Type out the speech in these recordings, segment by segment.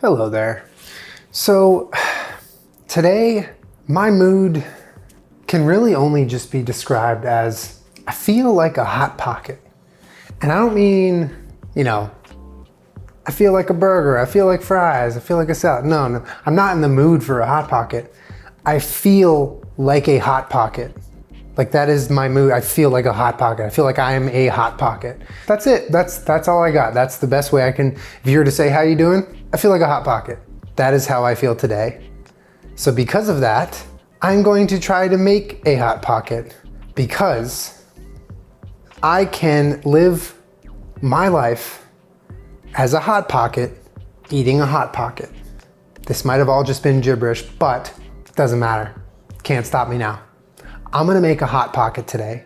Hello there. So today my mood can really only just be described as I feel like a Hot Pocket. And I don't mean, I feel like a burger, I feel like fries, I feel like a salad. No, I'm not in the mood for a Hot Pocket. I feel like a Hot Pocket. Like that is my mood. I feel like a Hot Pocket. I feel like I am a Hot Pocket. That's it. That's all I got. That's the best way I can, if you were to say, how you doing? I feel like a Hot Pocket. That is how I feel today. So because of that, I'm going to try to make a Hot Pocket because I can live my life as a Hot Pocket, eating a Hot Pocket. This might have all just been gibberish, but it doesn't matter. Can't stop me now. I'm gonna make a Hot Pocket today,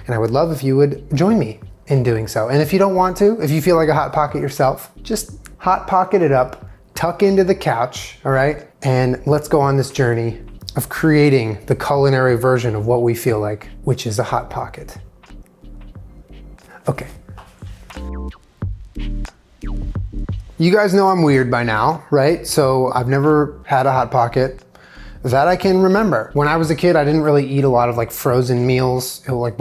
and I would love if you would join me in doing so. And if you don't want to, if you feel like a Hot Pocket yourself, just Hot Pocket it up, tuck into the couch, all right? And let's go on this journey of creating the culinary version of what we feel like, which is a Hot Pocket. Okay. You guys know I'm weird by now, right? So I've never had a Hot Pocket that I can remember. When I was a kid, I didn't really eat a lot of like frozen meals. A lot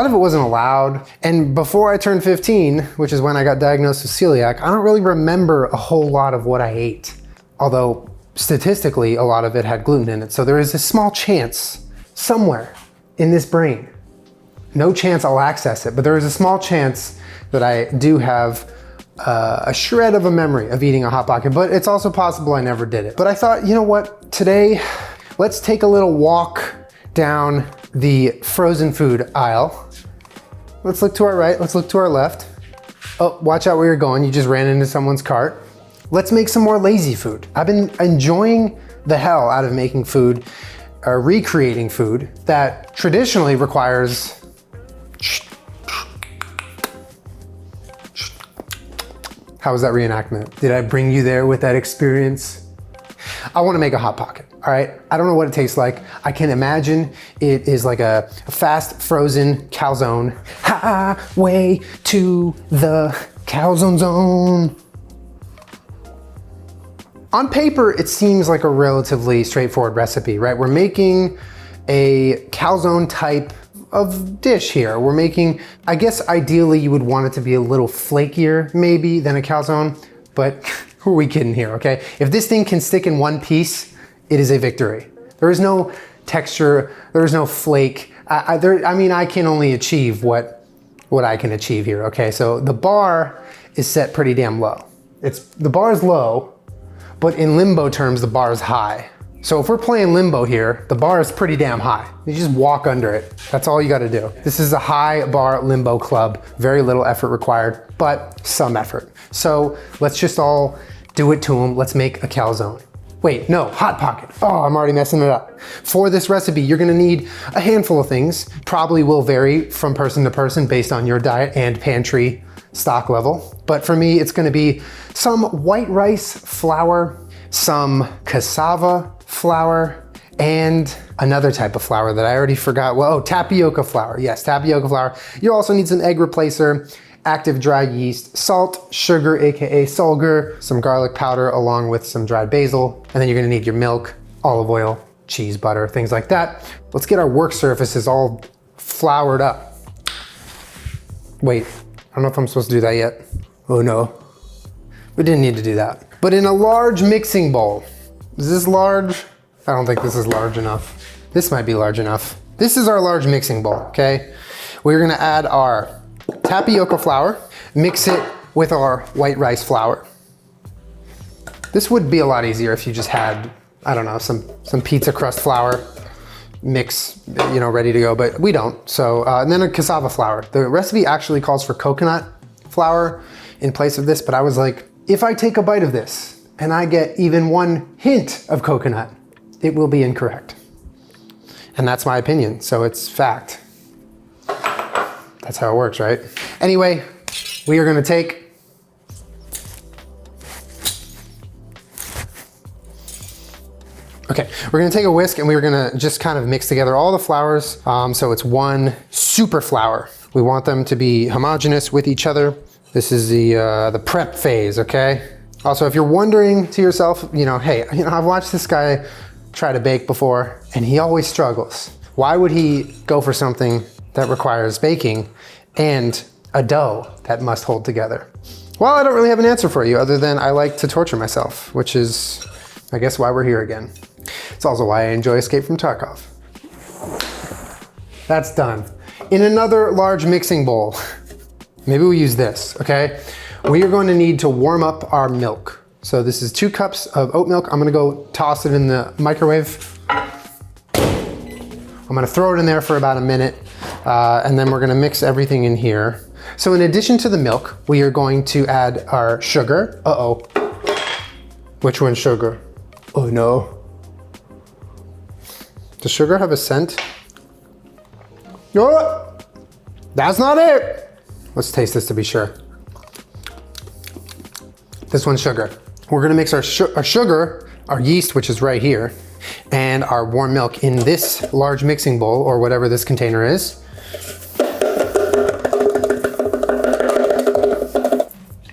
of it wasn't allowed. And before I turned 15, which is when I got diagnosed with celiac, I don't really remember a whole lot of what I ate. Although statistically, a lot of it had gluten in it. So there is a small chance somewhere in this brain, no chance I'll access it, but there is a small chance that I do have a shred of a memory of eating a Hot Pocket, but it's also possible I never did it. But I thought, you know what, today, let's take a little walk down the frozen food aisle. Let's look to our right, let's look to our left. Oh, watch out where you're going, you just ran into someone's cart. Let's make some more lazy food. I've been enjoying the hell out of making food, or recreating food that traditionally requires How was that reenactment? Did I bring you there with that experience? I wanna make a Hot Pocket, all right? I don't know what it tastes like. I can imagine it is like a fast frozen calzone. Highway to the calzone zone. On paper, it seems like a relatively straightforward recipe, right? We're making a calzone type of dish here. We're making, I guess ideally you would want it to be a little flakier maybe than a calzone, but who are we kidding here, okay? If this thing can stick in one piece, it is a victory. There is no texture, there is no flake. I can only achieve what I can achieve here, okay? So the bar is set pretty damn low. The bar is low, but in limbo terms, the bar is high. So if we're playing limbo here, the bar is pretty damn high. You just walk under it. That's all you gotta do. This is a high bar limbo club. Very little effort required, but some effort. So let's just all do it to them. Let's make a calzone. Wait, no, Hot Pocket. Oh, I'm already messing it up. For this recipe, you're gonna need a handful of things. Probably will vary from person to person based on your diet and pantry stock level. But for me, it's gonna be some white rice flour, some cassava flour, and another type of flour that I already forgot. Well, tapioca flour. Yes, tapioca flour. You also need some egg replacer, active dry yeast, salt, sugar, AKA sulgur, some garlic powder, along with some dried basil. And then you're gonna need your milk, olive oil, cheese, butter, things like that. Let's get our work surfaces all floured up. Wait, I don't know if I'm supposed to do that yet. Oh no, we didn't need to do that. But in a large mixing bowl. Is this large? I don't think this is large enough. This might be large enough. This is our large mixing bowl, okay? We're gonna add our tapioca flour, mix it with our white rice flour. This would be a lot easier if you just had, I don't know, some pizza crust flour mix, ready to go, but we don't. So, and then a cassava flour. The recipe actually calls for coconut flour in place of this, but I was like, if I take a bite of this, and I get even one hint of coconut, it will be incorrect. And that's my opinion, so it's fact. That's how it works, right? Anyway, we are gonna take we're gonna take a whisk and we're gonna just kind of mix together all the flours. So it's one super flour. We want them to be homogeneous with each other. This is the prep phase, okay? Also, if you're wondering to yourself, hey, I've watched this guy try to bake before and he always struggles. Why would he go for something that requires baking and a dough that must hold together? Well, I don't really have an answer for you other than I like to torture myself, which is, I guess, why we're here again. It's also why I enjoy Escape from Tarkov. That's done. In another large mixing bowl, maybe we use this, okay? We are going to need to warm up our milk. So this is 2 cups of oat milk. I'm gonna go toss it in the microwave. I'm gonna throw it in there for about a minute, and then we're gonna mix everything in here. So in addition to the milk, we are going to add our sugar. Uh-oh. Which one's sugar? Oh no. Does sugar have a scent? No, that's not it. Let's taste this to be sure. This one's sugar. We're gonna mix our sugar, our yeast, which is right here, and our warm milk in this large mixing bowl, or whatever this container is.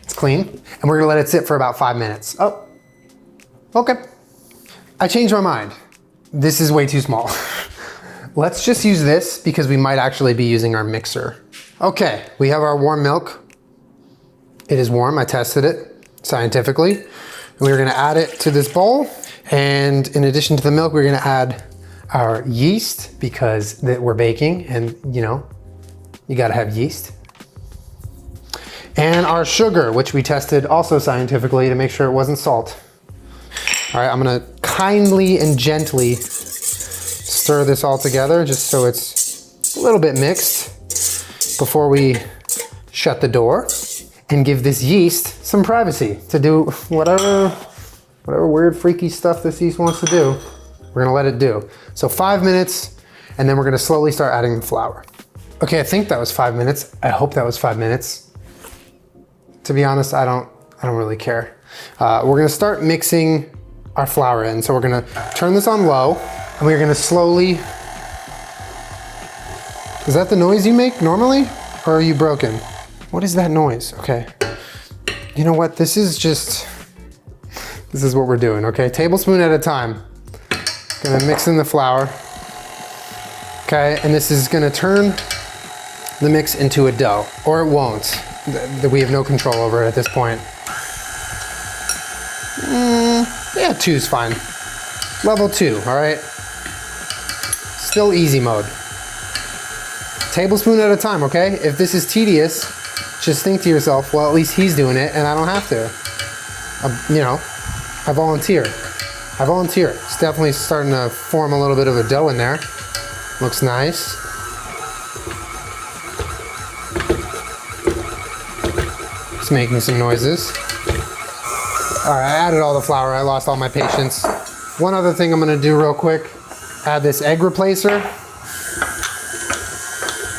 It's clean, and we're gonna let it sit for about 5 minutes. Oh, okay. I changed my mind. This is way too small. Let's just use this because we might actually be using our mixer. Okay, we have our warm milk. It is warm, I tested it scientifically. And we're gonna add it to this bowl. And in addition to the milk, we're gonna add our yeast because we're baking and you gotta have yeast. And our sugar, which we tested also scientifically to make sure it wasn't salt. All right, I'm gonna kindly and gently stir this all together just so it's a little bit mixed before we shut the door and give this yeast some privacy to do whatever weird freaky stuff this yeast wants to do. We're gonna let it do. So 5 minutes, and then we're gonna slowly start adding the flour. Okay, I think that was 5 minutes. I hope that was 5 minutes. To be honest, I don't really care. We're gonna start mixing our flour in. So we're gonna turn this on low, and we're gonna slowly, is that the noise you make normally? Or are you broken? What is that noise? Okay. You know what, this is what we're doing, okay? Tablespoon at a time. Gonna mix in the flour. Okay, and this is gonna turn the mix into a dough, or it won't. We have no control over it at this point. Yeah, 2's fine. Level 2, all right? Still easy mode. Tablespoon at a time, okay? If this is tedious, just think to yourself, well, at least he's doing it and I don't have to. I volunteer. It's definitely starting to form a little bit of a dough in there. Looks nice. It's making some noises. All right, I added all the flour. I lost all my patience. One other thing I'm gonna do real quick, add this egg replacer.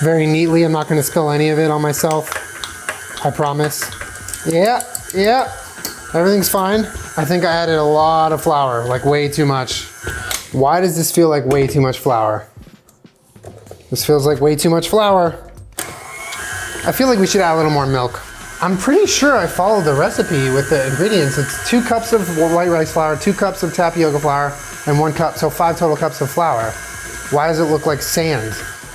Very neatly, I'm not gonna spill any of it on myself. I promise. Yeah, everything's fine. I think I added a lot of flour, like way too much. Why does this feel like way too much flour? This feels like way too much flour. I feel like we should add a little more milk. I'm pretty sure I followed the recipe with the ingredients. It's 2 cups of white rice flour, 2 cups of tapioca flour, and 1 cup, so 5 total cups of flour. Why does it look like sand?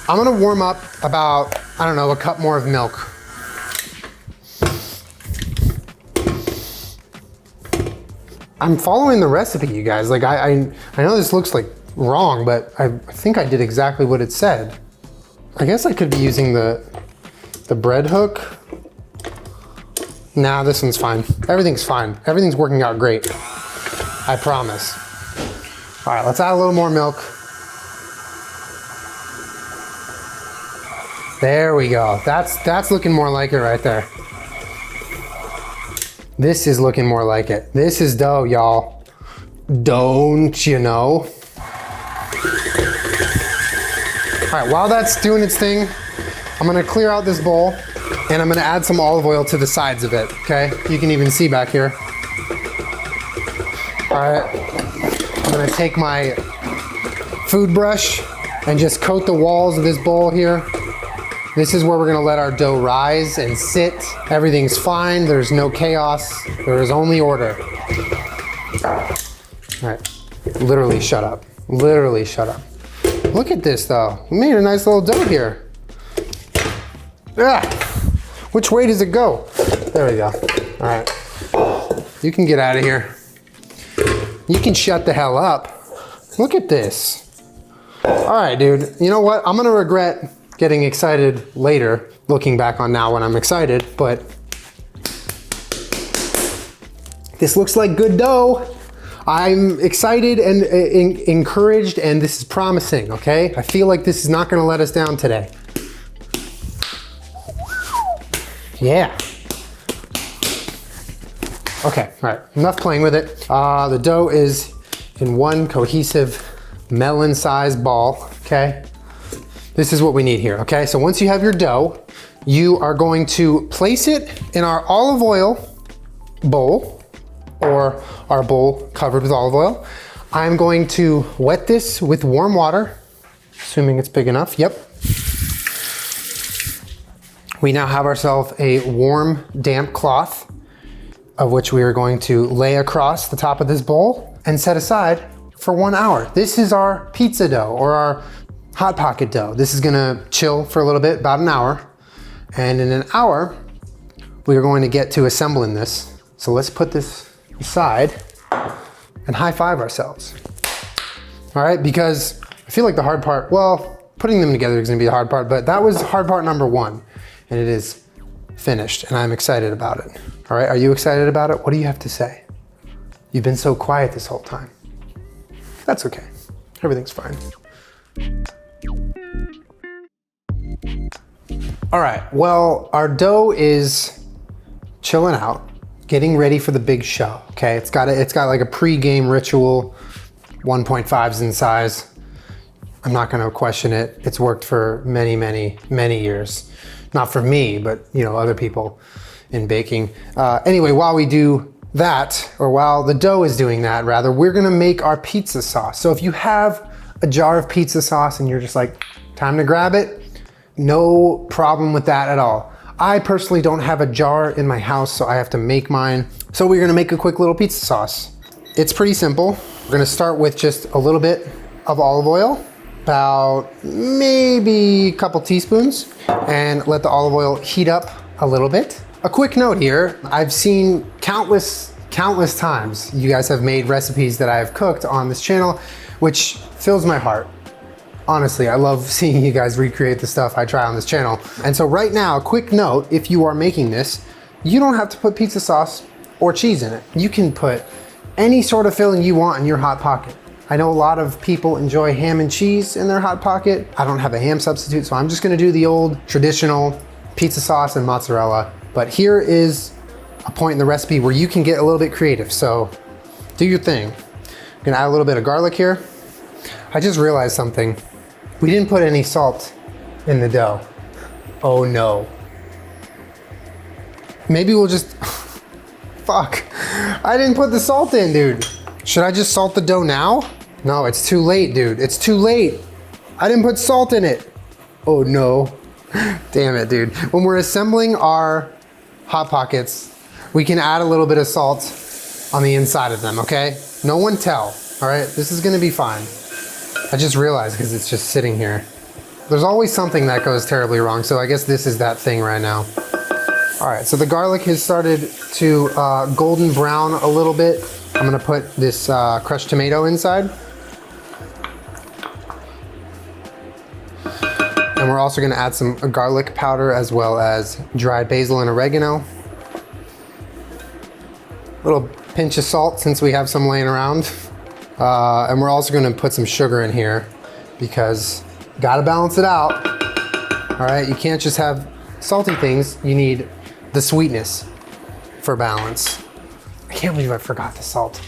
I'm gonna warm up about, I don't know, a cup more of milk. I'm following the recipe, you guys. Like I know this looks like wrong, but I think I did exactly what it said. I guess I could be using the bread hook. Nah, this one's fine. Everything's fine. Everything's working out great. I promise. All right, let's add a little more milk. There we go. That's looking more like it right there. This is looking more like it. This is dough, y'all. Don't you know? All right, while that's doing its thing, I'm gonna clear out this bowl and I'm gonna add some olive oil to the sides of it, okay? You can even see back here. All right, I'm gonna take my food brush and just coat the walls of this bowl here This is where we're gonna let our dough rise and sit. Everything's fine, there's no chaos, there is only order. All right, literally shut up. Literally shut up. Look at this though. We made a nice little dough here. Ah, which way does it go? There we go. All right, you can get out of here. You can shut the hell up. Look at this. All right, dude, you know what? I'm gonna regret getting excited later, looking back on now when I'm excited, but this looks like good dough. I'm excited and encouraged, and this is promising, okay? I feel like this is not gonna let us down today. Yeah. Okay, all right, enough playing with it. The dough is in one cohesive melon-sized ball, okay? This is what we need here, okay? So once you have your dough, you are going to place it in our olive oil bowl, or our bowl covered with olive oil. I'm going to wet this with warm water, assuming it's big enough, yep. We now have ourselves a warm, damp cloth, of which we are going to lay across the top of this bowl and set aside for 1 hour. This is our pizza dough, or our Hot Pocket dough. This is gonna chill for a little bit, about an hour. And in an hour, we are going to get to assembling this. So let's put this aside and high five ourselves. All right, because I feel like the hard part, well, putting them together is gonna be the hard part, but that was hard part number one, and it is finished, and I'm excited about it. All right, are you excited about it? What do you have to say? You've been so quiet this whole time. That's okay, everything's fine. All right, well, our dough is chilling out, getting ready for the big show, okay? It's got like a pre-game ritual, 1.5s in size. I'm not gonna question it. It's worked for many, many, many years. Not for me, but you know, other people in baking. Anyway, while we do that, or while the dough is doing that rather, we're gonna make our pizza sauce. So if you have a jar of pizza sauce and you're just like, time to grab it, no problem with that at all. I personally don't have a jar in my house, so I have to make mine. So we're gonna make a quick little pizza sauce. It's pretty simple. We're gonna start with just a little bit of olive oil, about maybe a couple teaspoons, and let the olive oil heat up a little bit. A quick note here, I've seen countless times you guys have made recipes that I've cooked on this channel, which fills my heart. Honestly, I love seeing you guys recreate the stuff I try on this channel. And so right now, a quick note, if you are making this, you don't have to put pizza sauce or cheese in it. You can put any sort of filling you want in your Hot Pocket. I know a lot of people enjoy ham and cheese in their Hot Pocket. I don't have a ham substitute, so I'm just gonna do the old traditional pizza sauce and mozzarella. But here is a point in the recipe where you can get a little bit creative, so do your thing. I'm gonna add a little bit of garlic here. I just realized something. We didn't put any salt in the dough. Oh no. Maybe we'll just, fuck. I didn't put the salt in, dude. Should I just salt the dough now? No, it's too late, dude. It's too late. I didn't put salt in it. Oh no. Damn it, dude. When we're assembling our Hot Pockets, we can add a little bit of salt on the inside of them, okay? No one tell, all right? This is gonna be fine. I just realized because it's just sitting here. There's always something that goes terribly wrong, so I guess this is that thing right now. All right, so the garlic has started to golden brown a little bit. I'm gonna put this crushed tomato inside. And we're also gonna add some garlic powder as well as dried basil and oregano. A little pinch of salt since we have some laying around. And we're also gonna put some sugar in here because gotta balance it out. All right, you can't just have salty things. You need the sweetness for balance. I can't believe I forgot the salt.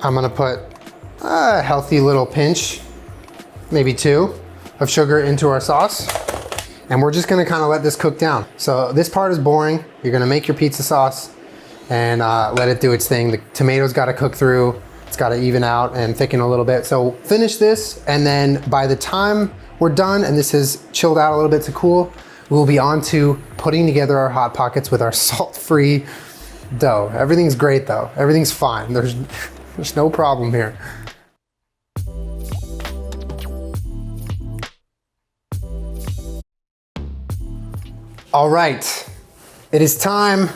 I'm gonna put a healthy little pinch, maybe 2, of sugar into our sauce. And we're just gonna kind of let this cook down. So this part is boring. You're gonna make your pizza sauce and let it do its thing. The tomatoes gotta cook through. It's gotta even out and thicken a little bit. So finish this, and then by the time we're done and this has chilled out a little bit to cool, we'll be on to putting together our Hot Pockets with our salt-free dough. Everything's great though. Everything's fine. There's no problem here. All right, it is time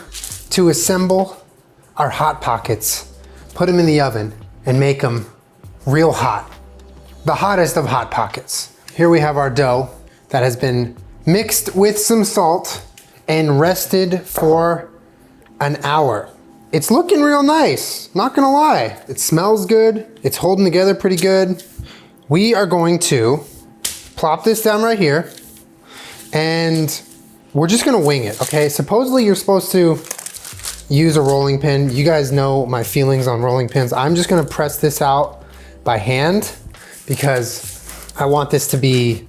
to assemble our Hot Pockets, put them in the oven, and make them real hot. The hottest of Hot Pockets. Here we have our dough that has been mixed with some salt and rested for an hour. It's looking real nice, not gonna lie. It smells good, it's holding together pretty good. We are going to plop this down right here, and we're just gonna wing it, okay? Supposedly you're supposed to use a rolling pin. You guys know my feelings on rolling pins. I'm just gonna press this out by hand because I want this to be,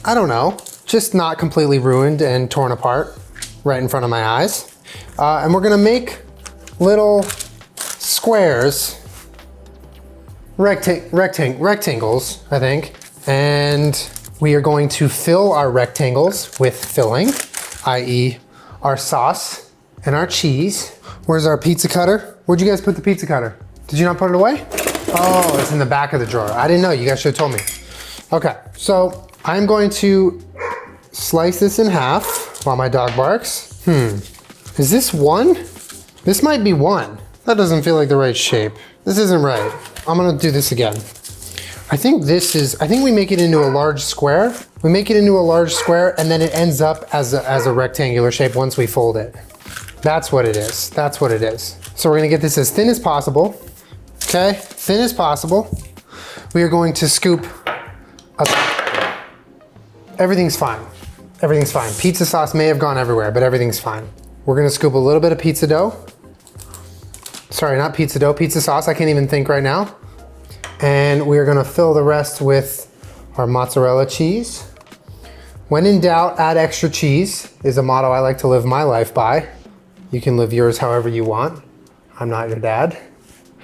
I don't know, just not completely ruined and torn apart right in front of my eyes. And we're gonna make little squares, rectangles, I think. And we are going to fill our rectangles with filling, i.e. our sauce and our cheese. Where's our pizza cutter? Where'd you guys put the pizza cutter? Did you not put it away? Oh, it's in the back of the drawer. I didn't know, you guys should have told me. Okay, so I'm going to slice this in half while my dog barks. Is this one? This might be one. That doesn't feel like the right shape. This isn't right. I'm gonna do this again. I think we make it into a large square. We make it into a large square and then it ends up as a rectangular shape once we fold it. That's what it is. That's what it is. So we're gonna get this as thin as possible. Okay, thin as possible. We are going to scoop up. Everything's fine. Everything's fine. Pizza sauce may have gone everywhere, but everything's fine. We're gonna scoop a little bit of pizza dough. Sorry, not pizza dough, pizza sauce. I can't even think right now. And we're gonna fill the rest with our mozzarella cheese. When in doubt, add extra cheese is a motto I like to live my life by. You can live yours however you want. I'm not your dad.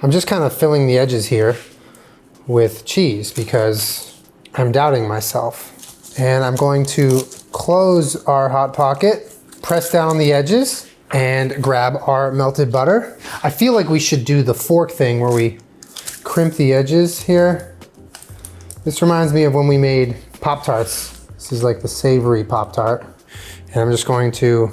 I'm just kind of filling the edges here with cheese because I'm doubting myself. And I'm going to close our Hot Pocket, press down the edges, and grab our melted butter. I feel like we should do the fork thing where we crimp the edges here. This reminds me of when we made Pop-Tarts. This is like the savory Pop-Tart. And I'm just going to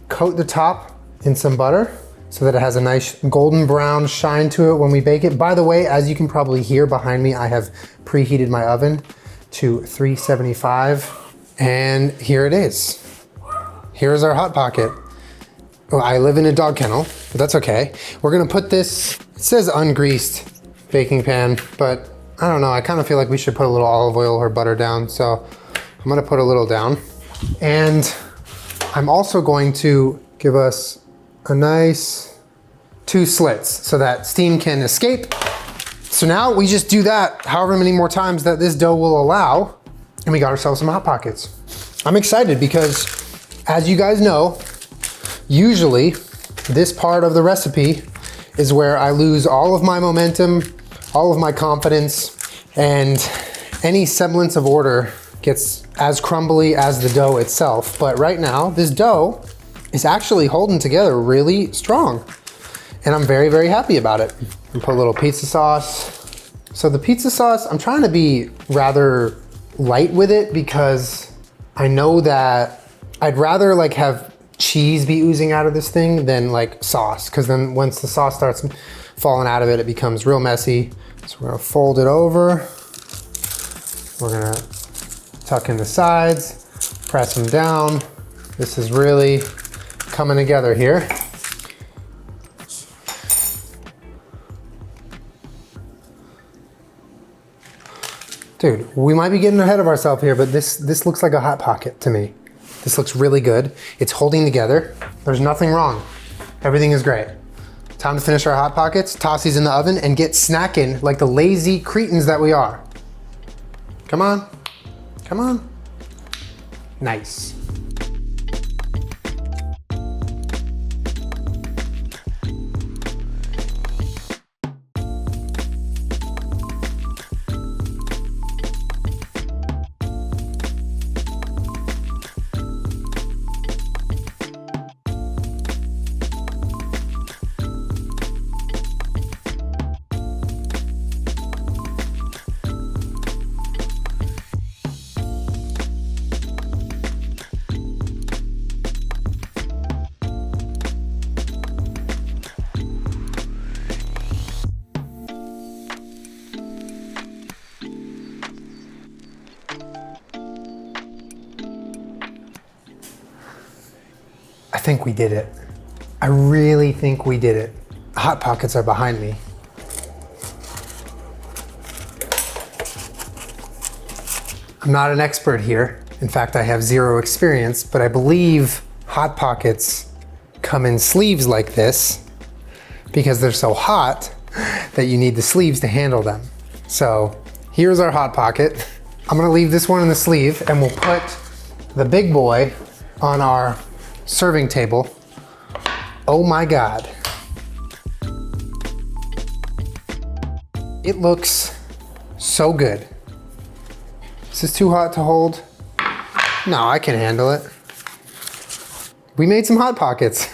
coat the top in some butter so that it has a nice golden brown shine to it when we bake it. By the way, as you can probably hear behind me, I have preheated my oven to 375. And here it is. Here's our Hot Pocket. Well, I live in a dog kennel, but that's okay. We're gonna put this, it says ungreased baking pan, but I don't know, I kind of feel like we should put a little olive oil or butter down, so I'm gonna put a little down. And I'm also going to give us a nice 2 slits so that steam can escape. So now we just do that however many more times that this dough will allow, and we got ourselves some Hot Pockets. I'm excited because, as you guys know, usually this part of the recipe is where I lose all of my momentum, all of my confidence, and any semblance of order gets as crumbly as the dough itself. But right now, this dough is actually holding together really strong. And I'm very, very happy about it. And put a little pizza sauce. So the pizza sauce, I'm trying to be rather light with it because I know that I'd rather like have cheese be oozing out of this thing than like sauce, because then once the sauce starts falling out of it, it becomes real messy. So we're gonna fold it over. We're gonna tuck in the sides, press them down. This is really coming together here. Dude, we might be getting ahead of ourselves here, but this looks like a Hot Pocket to me. This looks really good. It's holding together. There's nothing wrong. Everything is great. Time to finish our Hot Pockets, toss these in the oven, and get snacking like the lazy cretins that we are. Come on, come on. Nice. think we did it. I really think we did it. Hot Pockets are behind me. I'm not an expert here. In fact, I have zero experience, but I believe Hot Pockets come in sleeves like this because they're so hot that you need the sleeves to handle them. So here's our Hot Pocket. I'm gonna leave this one in the sleeve and we'll put the big boy on our serving table. Oh my God. It looks so good. Is this too hot to hold? No, I can handle it. We made some Hot Pockets.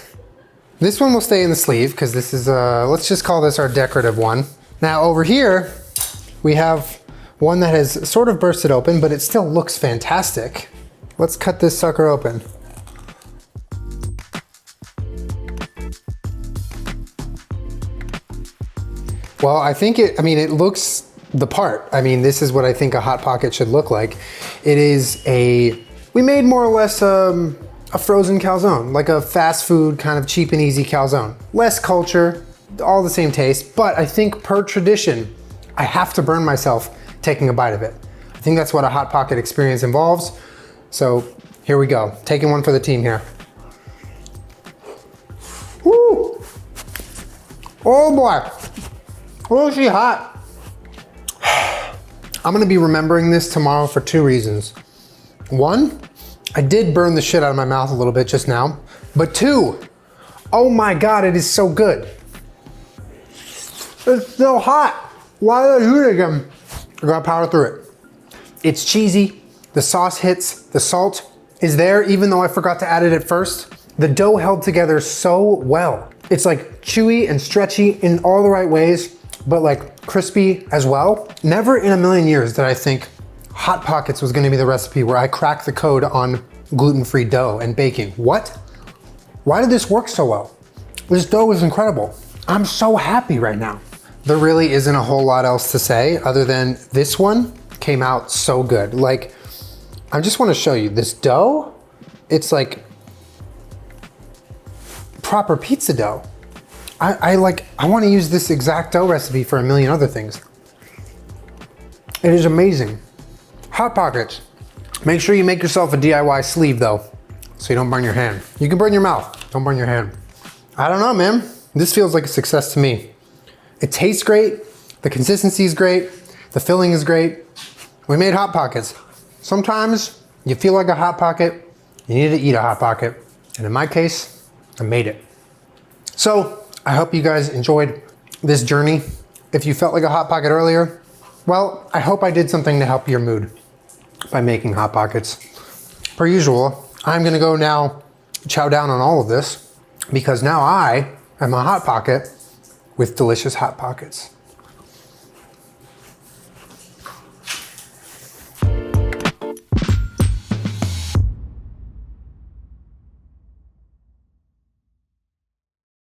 This one will stay in the sleeve because this is, let's just call this our decorative one. Now over here, we have one that has sort of bursted open, but it still looks fantastic. Let's cut this sucker open. Well, I think it looks the part. I mean, this is what I think a Hot Pocket should look like. It is we made more or less a frozen calzone, like a fast food kind of cheap and easy calzone. Less culture, all the same taste, but I think per tradition, I have to burn myself taking a bite of it. I think that's what a Hot Pocket experience involves. So here we go, taking one for the team here. Woo! Oh boy, oh, is she hot. I'm gonna be remembering this tomorrow for two reasons. One, I did burn the shit out of my mouth a little bit just now, but two, oh my God, it is so good. It's so hot. Why did I do it again? I gotta power through it. It's cheesy, the sauce hits, the salt is there even though I forgot to add it at first. The dough held together so well. It's like chewy and stretchy in all the right ways, but like crispy as well. Never in a million years did I think Hot Pockets was gonna be the recipe where I crack the code on gluten-free dough and baking. What? Why did this work so well? This dough is incredible. I'm so happy right now. There really isn't a whole lot else to say other than this one came out so good. Like, I just wanna show you this dough. It's like proper pizza dough. I wanna use this exact dough recipe for a million other things. It is amazing. Hot Pockets. Make sure you make yourself a DIY sleeve though, so you don't burn your hand. You can burn your mouth, don't burn your hand. I don't know, man. This feels like a success to me. It tastes great, the consistency is great, the filling is great. We made Hot Pockets. Sometimes you feel like a Hot Pocket, you need to eat a Hot Pocket. And in my case, I made it. So I hope you guys enjoyed this journey. If you felt like a Hot Pocket earlier, well, I hope I did something to help your mood by making Hot Pockets. Per usual, I'm gonna go now chow down on all of this because now I am a Hot Pocket with delicious Hot Pockets.